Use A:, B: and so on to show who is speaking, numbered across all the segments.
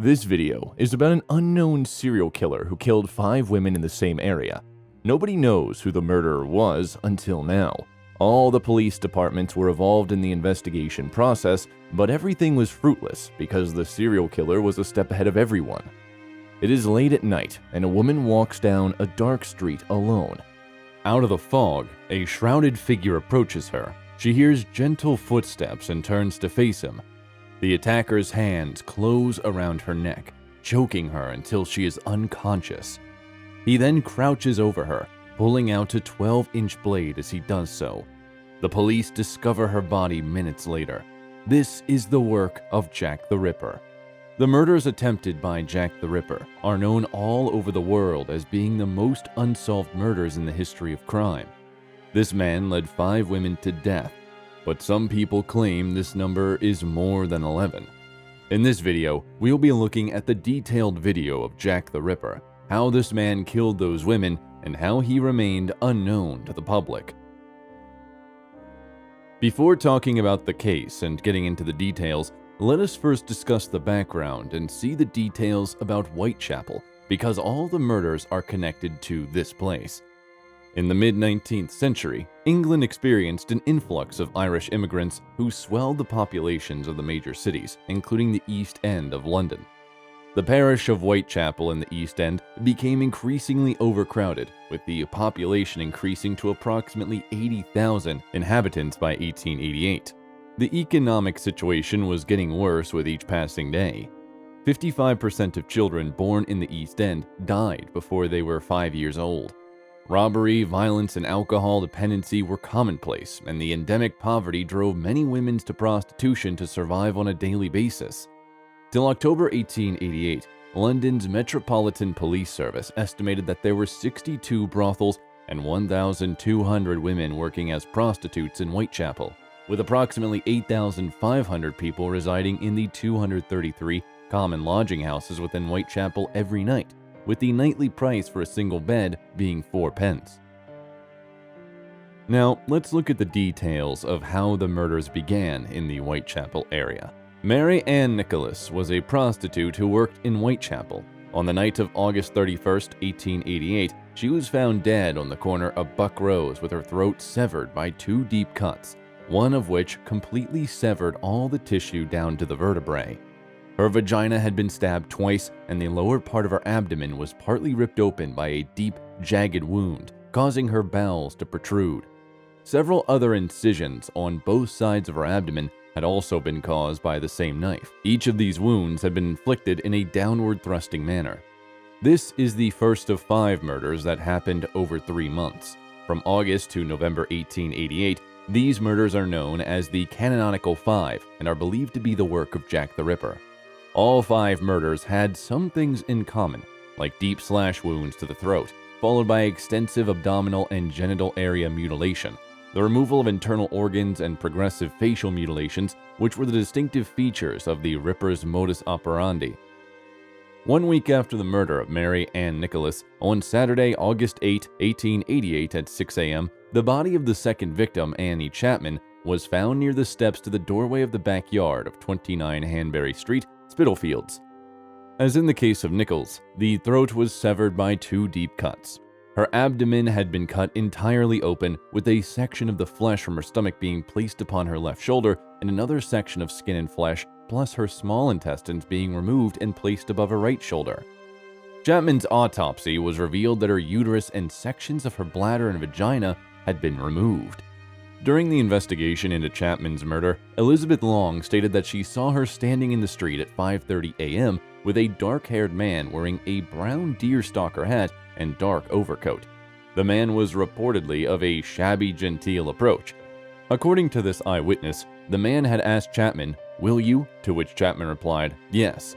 A: This video is about an unknown serial killer who killed 5 women in the same area. Nobody knows who the murderer was until now. All the police departments were involved in the investigation process, but everything was fruitless because the serial killer was a step ahead of everyone. It is late at night, and a woman walks down a dark street alone. Out of the fog, a shrouded figure approaches her. She hears gentle footsteps and turns to face him. The attacker's hands close around her neck, choking her until she is unconscious. He then crouches over her, pulling out a 12-inch blade as he does so. The police discover her body minutes later. This is the work of Jack the Ripper. The murders attempted by Jack the Ripper are known all over the world as being the most unsolved murders in the history of crime. This man led 5 women to death, but some people claim this number is more than 11. In this video, we'll be looking at the detailed video of Jack the Ripper, how this man killed those women, and how he remained unknown to the public. Before talking about the case and getting into the details, let us first discuss the background and see the details about Whitechapel, because all the murders are connected to this place. In the mid-19th century, England experienced an influx of Irish immigrants who swelled the populations of the major cities, including the East End of London. The parish of Whitechapel in the East End became increasingly overcrowded, with the population increasing to approximately 80,000 inhabitants by 1888. The economic situation was getting worse with each passing day. 55% of children born in the East End died before they were 5 years old. Robbery, violence, and alcohol dependency were commonplace, and the endemic poverty drove many women to prostitution to survive on a daily basis. Till October 1888, London's Metropolitan Police Service estimated that there were 62 brothels and 1,200 women working as prostitutes in Whitechapel, with approximately 8,500 people residing in the 233 common lodging houses within Whitechapel every night, with the nightly price for a single bed being 4 pence. Now, let's look at the details of how the murders began in the Whitechapel area. Mary Ann Nicholas was a prostitute who worked in Whitechapel. On the night of August 31st, 1888, she was found dead on the corner of Buck Rose with her throat severed by 2 deep cuts, one of which completely severed all the tissue down to the vertebrae. Her vagina had been stabbed twice, and the lower part of her abdomen was partly ripped open by a deep, jagged wound, causing her bowels to protrude. Several other incisions on both sides of her abdomen had also been caused by the same knife. Each of these wounds had been inflicted in a downward thrusting manner. This is the first of 5 murders that happened over 3 months. From August to November 1888, these murders are known as the Canonical 5 and are believed to be the work of Jack the Ripper. All 5 murders had some things in common, like deep slash wounds to the throat, followed by extensive abdominal and genital area mutilation, the removal of internal organs, and progressive facial mutilations, which were the distinctive features of the Ripper's modus operandi. 1 week after the murder of Mary Ann Nicholas, on Saturday, August 8, 1888 at 6 a.m., the body of the second victim, Annie Chapman, was found near the steps to the doorway of the backyard of 29 Hanbury Street, Spitalfields. As in the case of Nichols, the throat was severed by 2 deep cuts. Her abdomen had been cut entirely open, with a section of the flesh from her stomach being placed upon her left shoulder and another section of skin and flesh, plus her small intestines being removed and placed above her right shoulder. Chapman's autopsy was revealed that her uterus and sections of her bladder and vagina had been removed. During the investigation into Chapman's murder, Elizabeth Long stated that she saw her standing in the street at 5:30 a.m. with a dark-haired man wearing a brown deerstalker hat and dark overcoat. The man was reportedly of a shabby genteel approach. According to this eyewitness, the man had asked Chapman, "Will you?" to which Chapman replied, "Yes."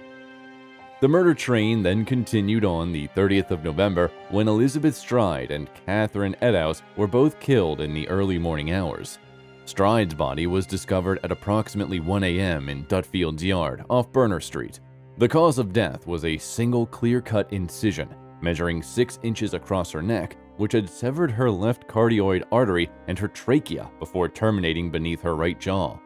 A: The murder train then continued on the 30th of November when Elizabeth Stride and Catherine Eddowes were both killed in the early morning hours. Stride's body was discovered at approximately 1 a.m. in Dutfield's yard off Burner Street. The cause of death was a single clear-cut incision measuring 6 inches across her neck, which had severed her left cardioid artery and her trachea before terminating beneath her right jaw.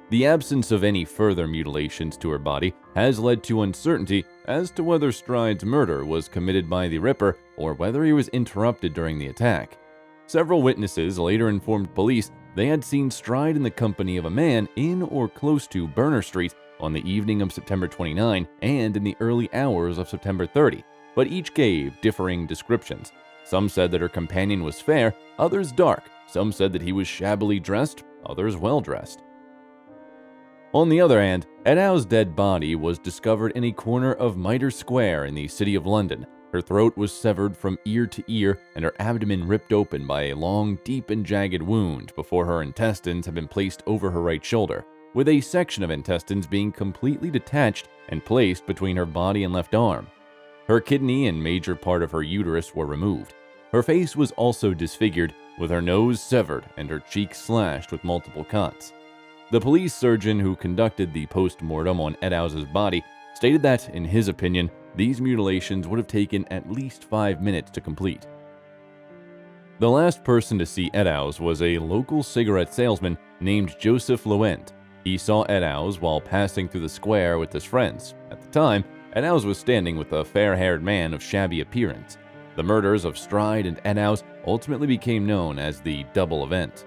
A: The absence of any further mutilations to her body has led to uncertainty as to whether Stride's murder was committed by the Ripper or whether he was interrupted during the attack. Several witnesses later informed police they had seen Stride in the company of a man in or close to Burner Street on the evening of September 29 and in the early hours of September 30, but each gave differing descriptions. Some said that her companion was fair, others dark. Some said that he was shabbily dressed, others well-dressed. On the other hand, Edow's dead body was discovered in a corner of Mitre Square in the City of London. Her throat was severed from ear to ear and her abdomen ripped open by a long, deep and jagged wound before her intestines had been placed over her right shoulder, with a section of intestines being completely detached and placed between her body and left arm. Her kidney and major part of her uterus were removed. Her face was also disfigured, with her nose severed and her cheeks slashed with multiple cuts. The police surgeon who conducted the post-mortem on Edow's body stated that, in his opinion, these mutilations would have taken at least 5 minutes to complete. The last person to see Edow's was a local cigarette salesman named Joseph Lewent. He saw Edow's while passing through the square with his friends. At the time, Edow's was standing with a fair-haired man of shabby appearance. The murders of Stride and Edow's ultimately became known as the double event.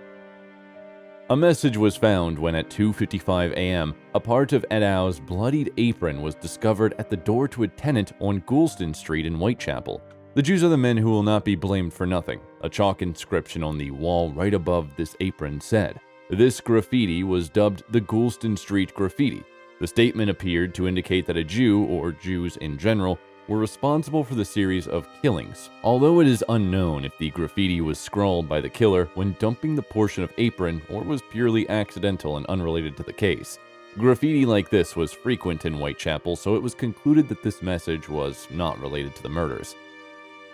A: A message was found when at 2:55 a.m., a part of Edow's bloodied apron was discovered at the door to a tenant on Goulston Street in Whitechapel. The Jews are the men who will not be blamed for nothing. A chalk inscription on the wall right above this apron said. This graffiti was dubbed the Goulston Street Graffiti. The statement appeared to indicate that a Jew, or Jews in general, were responsible for the series of killings, although it is unknown if the graffiti was scrawled by the killer when dumping the portion of apron or was purely accidental and unrelated to the case. Graffiti like this was frequent in Whitechapel, so it was concluded that this message was not related to the murders.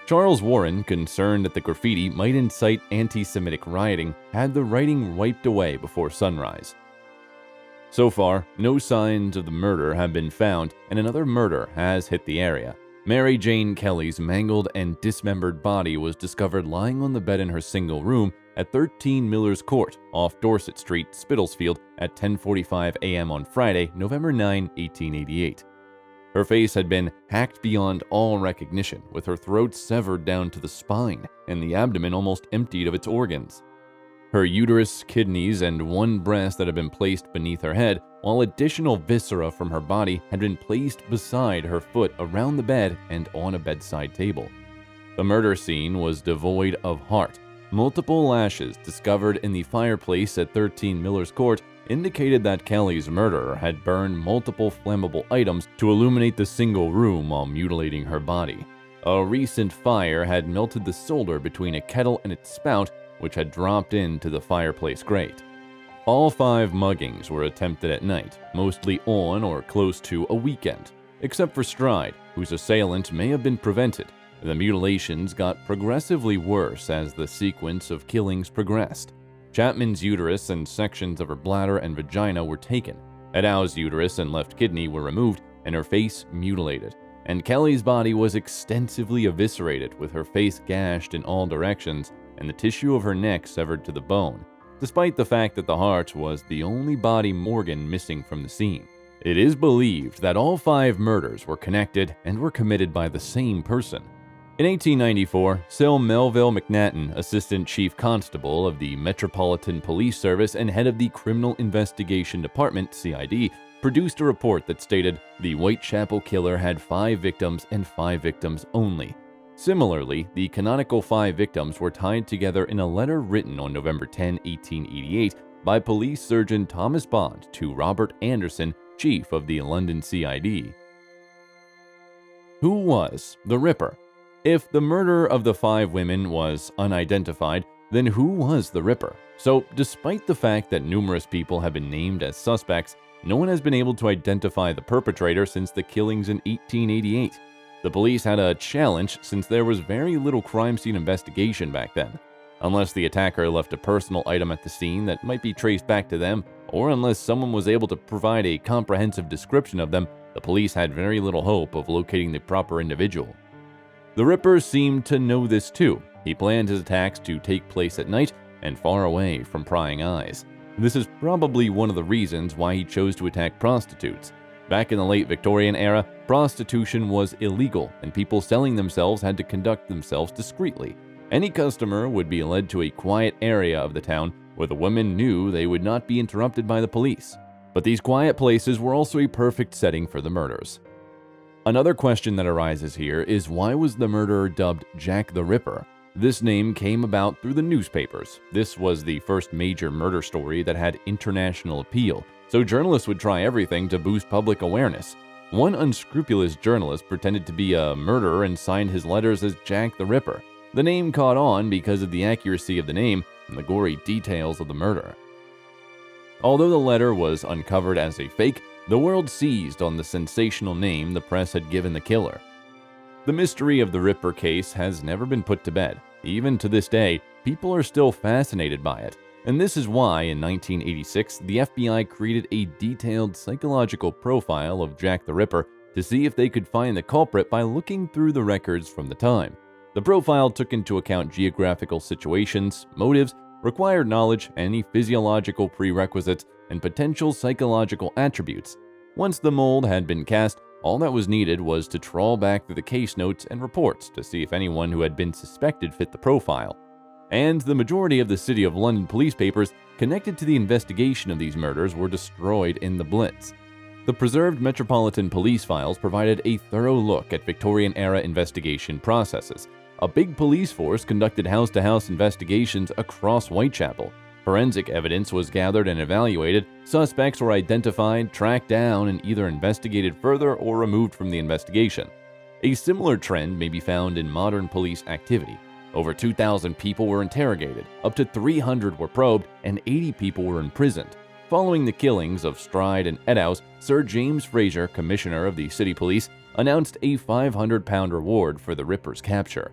A: Charles Warren, concerned that the graffiti might incite anti-Semitic rioting, had the writing wiped away before sunrise. So far, no signs of the murder have been found, and another murder has hit the area. Mary Jane Kelly's mangled and dismembered body was discovered lying on the bed in her single room at 13 Miller's Court, off Dorset Street, Spitalfield, at 10:45 a.m. on Friday, November 9, 1888. Her face had been hacked beyond all recognition, with her throat severed down to the spine and the abdomen almost emptied of its organs. Her uterus, kidneys, and one breast that had been placed beneath her head, while additional viscera from her body had been placed beside her foot around the bed and on a bedside table. The murder scene was devoid of heart. Multiple lashes discovered in the fireplace at 13 Miller's Court indicated that Kelly's murderer had burned multiple flammable items to illuminate the single room while mutilating her body. A recent fire had melted the solder between a kettle and its spout, which had dropped into the fireplace grate. All 5 muggings were attempted at night, mostly on or close to a weekend, except for Stride, whose assailant may have been prevented. The mutilations got progressively worse as the sequence of killings progressed. Chapman's uterus and sections of her bladder and vagina were taken. Edow's uterus and left kidney were removed and her face mutilated. And Kelly's body was extensively eviscerated, with her face gashed in all directions and the tissue of her neck severed to the bone, despite the fact that the heart was the only body organ missing from the scene. It is believed that all 5 murders were connected and were committed by the same person. In 1894, Sir Melville McNaughton, Assistant Chief Constable of the Metropolitan Police Service and head of the Criminal Investigation Department, CID, produced a report that stated the Whitechapel killer had 5 victims and 5 victims only. Similarly, the canonical 5 victims were tied together in a letter written on November 10, 1888 by Police Surgeon Thomas Bond to Robert Anderson, Chief of the London CID. Who was the Ripper? If the murder of the 5 women was unidentified, then who was the Ripper? So, despite the fact that numerous people have been named as suspects, no one has been able to identify the perpetrator since the killings in 1888. The police had a challenge since there was very little crime scene investigation back then. Unless the attacker left a personal item at the scene that might be traced back to them, or unless someone was able to provide a comprehensive description of them, the police had very little hope of locating the proper individual. The Ripper seemed to know this too. He planned his attacks to take place at night and far away from prying eyes. This is probably one of the reasons why he chose to attack prostitutes. Back in the late Victorian era, prostitution was illegal, and people selling themselves had to conduct themselves discreetly. Any customer would be led to a quiet area of the town where the women knew they would not be interrupted by the police. But these quiet places were also a perfect setting for the murders. Another question that arises here is, why was the murderer dubbed Jack the Ripper? This name came about through the newspapers. This was the first major murder story that had international appeal, so journalists would try everything to boost public awareness. One unscrupulous journalist pretended to be a murderer and signed his letters as Jack the Ripper. The name caught on because of the accuracy of the name and the gory details of the murder. Although the letter was uncovered as a fake, the world seized on the sensational name the press had given the killer. The mystery of the Ripper case has never been put to bed. Even to this day, people are still fascinated by it. And this is why, in 1986, the FBI created a detailed psychological profile of Jack the Ripper to see if they could find the culprit by looking through the records from the time. The profile took into account geographical situations, motives, required knowledge, any physiological prerequisites, and potential psychological attributes. Once the mold had been cast, all that was needed was to trawl back through the case notes and reports to see if anyone who had been suspected fit the profile. And the majority of the City of London police papers connected to the investigation of these murders were destroyed in the Blitz. The preserved Metropolitan Police files provided a thorough look at Victorian-era investigation processes. A big police force conducted house-to-house investigations across Whitechapel. Forensic evidence was gathered and evaluated, suspects were identified, tracked down, and either investigated further or removed from the investigation. A similar trend may be found in modern police activity. Over 2,000 people were interrogated, up to 300 were probed, and 80 people were imprisoned. Following the killings of Stride and Eddowes, Sir James Fraser, Commissioner of the City Police, announced a £500 reward for the Ripper's capture.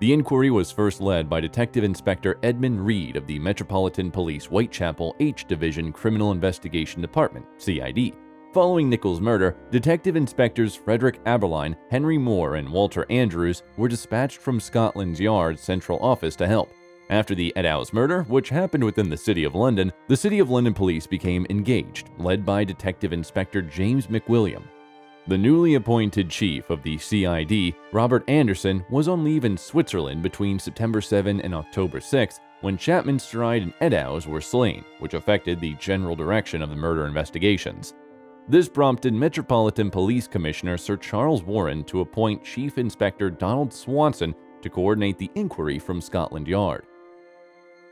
A: The inquiry was first led by Detective Inspector Edmund Reed of the Metropolitan Police Whitechapel H Division Criminal Investigation Department, CID. Following Nichols' murder, Detective Inspectors Frederick Aberline, Henry Moore, and Walter Andrews were dispatched from Scotland Yard's central office to help. After the Eddowes murder, which happened within the City of London, the City of London Police became engaged, led by Detective Inspector James McWilliam. The newly appointed chief of the CID, Robert Anderson, was on leave in Switzerland between September 7 and October 6 when Chapman, Stride, and Eddowes were slain, which affected the general direction of the murder investigations. This prompted Metropolitan Police Commissioner Sir Charles Warren to appoint Chief Inspector Donald Swanson to coordinate the inquiry from Scotland Yard.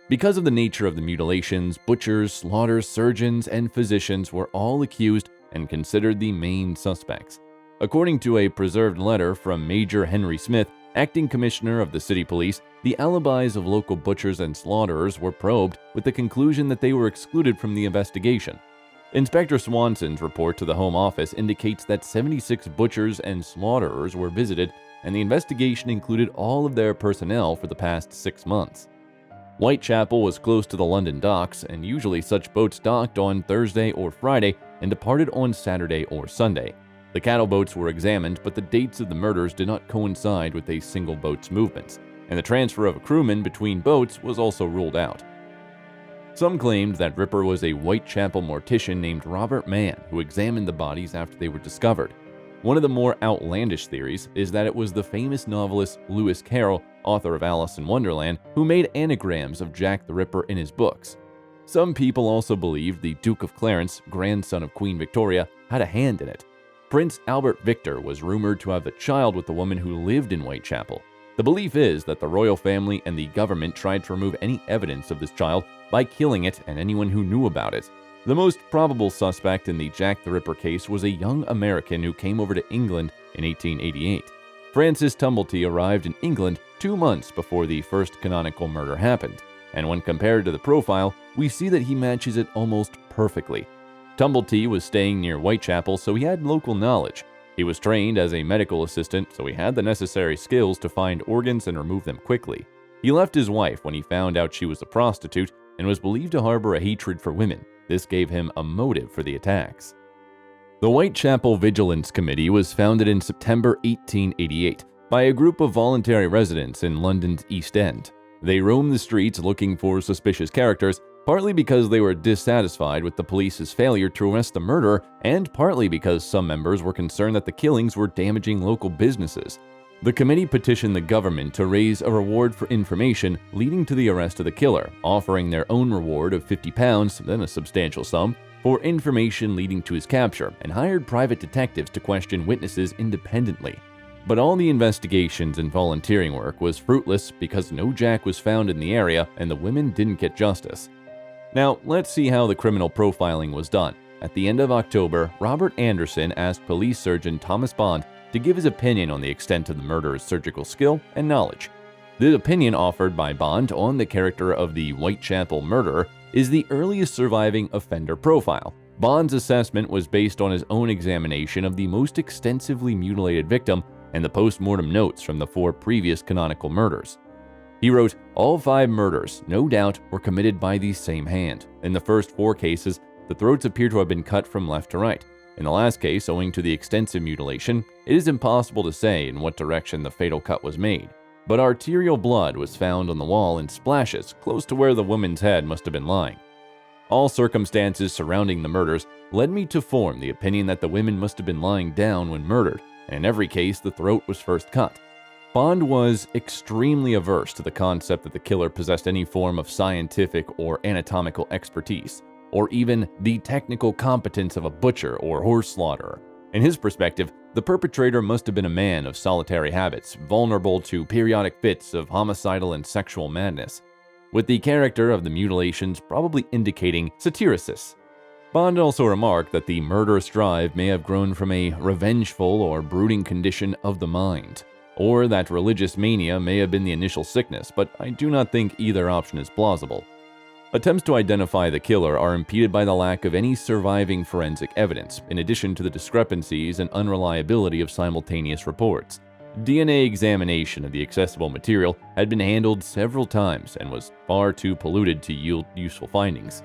A: Because of the nature of the mutilations, butchers, slaughters, surgeons, and physicians were all accused and considered the main suspects. According to a preserved letter from Major Henry Smith, acting commissioner of the city police, the alibis of local butchers and slaughterers were probed with the conclusion that they were excluded from the investigation. Inspector Swanson's report to the Home Office indicates that 76 butchers and slaughterers were visited, and the investigation included all of their personnel for the past 6 months. Whitechapel was close to the London docks, and usually such boats docked on Thursday or Friday and departed on Saturday or Sunday. The cattle boats were examined, but the dates of the murders did not coincide with a single boat's movements, and the transfer of a crewman between boats was also ruled out. Some claimed that Ripper was a Whitechapel mortician named Robert Mann who examined the bodies after they were discovered. One of the more outlandish theories is that it was the famous novelist Lewis Carroll, author of Alice in Wonderland, who made anagrams of Jack the Ripper in his books. Some people also believed the Duke of Clarence, grandson of Queen Victoria, had a hand in it. Prince Albert Victor was rumored to have a child with the woman who lived in Whitechapel. The belief is that the royal family and the government tried to remove any evidence of this child by killing it and anyone who knew about it. The most probable suspect in the Jack the Ripper case was a young American who came over to England in 1888. Francis Tumblety arrived in England 2 months before the first canonical murder happened, and when compared to the profile, we see that he matches it almost perfectly. Tumblety was staying near Whitechapel, so he had local knowledge. He was trained as a medical assistant, so he had the necessary skills to find organs and remove them quickly. He left his wife when he found out she was a prostitute and was believed to harbor a hatred for women. This gave him a motive for the attacks. The Whitechapel Vigilance Committee was founded in September 1888 by a group of voluntary residents in London's East End. They roamed the streets looking for suspicious characters, partly because they were dissatisfied with the police's failure to arrest the murderer, and partly because some members were concerned that the killings were damaging local businesses. The committee petitioned the government to raise a reward for information leading to the arrest of the killer, offering their own reward of £50, then a substantial sum, for information leading to his capture, and hired private detectives to question witnesses independently. But all the investigations and volunteering work was fruitless because no Jack was found in the area and the women didn't get justice. Now, let's see how the criminal profiling was done. At the end of October, Robert Anderson asked police surgeon Thomas Bond to give his opinion on the extent of the murderer's surgical skill and knowledge. The opinion offered by Bond on the character of the Whitechapel murderer is the earliest surviving offender profile. Bond's assessment was based on his own examination of the most extensively mutilated victim and the post-mortem notes from the 4 previous canonical murders. He wrote, "All 5 murders, no doubt, were committed by the same hand. In the first 4 cases, the throats appear to have been cut from left to right. In the last case, owing to the extensive mutilation, it is impossible to say in what direction the fatal cut was made. But arterial blood was found on the wall in splashes close to where the woman's head must have been lying. All circumstances surrounding the murders led me to form the opinion that the women must have been lying down when murdered, and in every case the throat was first cut." Bond was extremely averse to the concept that the killer possessed any form of scientific or anatomical expertise, or even the technical competence of a butcher or horse slaughterer. In his perspective, the perpetrator must have been a man of solitary habits, vulnerable to periodic fits of homicidal and sexual madness, with the character of the mutilations probably indicating satyrisis. Bond also remarked that the murderous drive may have grown from a revengeful or brooding condition of the mind, or that religious mania may have been the initial sickness, but I do not think either option is plausible. Attempts to identify the killer are impeded by the lack of any surviving forensic evidence, in addition to the discrepancies and unreliability of simultaneous reports. DNA examination of the accessible material had been handled several times and was far too polluted to yield useful findings.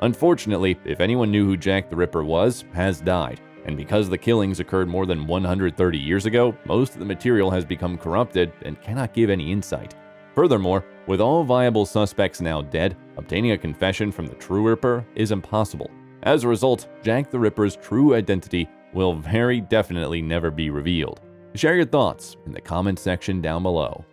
A: Unfortunately, if anyone knew who Jack the Ripper was, has died, and because the killings occurred more than 130 years ago, most of the material has become corrupted and cannot give any insight. Furthermore, with all viable suspects now dead, obtaining a confession from the true Ripper is impossible. As a result, Jack the Ripper's true identity will very definitely never be revealed. Share your thoughts in the comments section down below.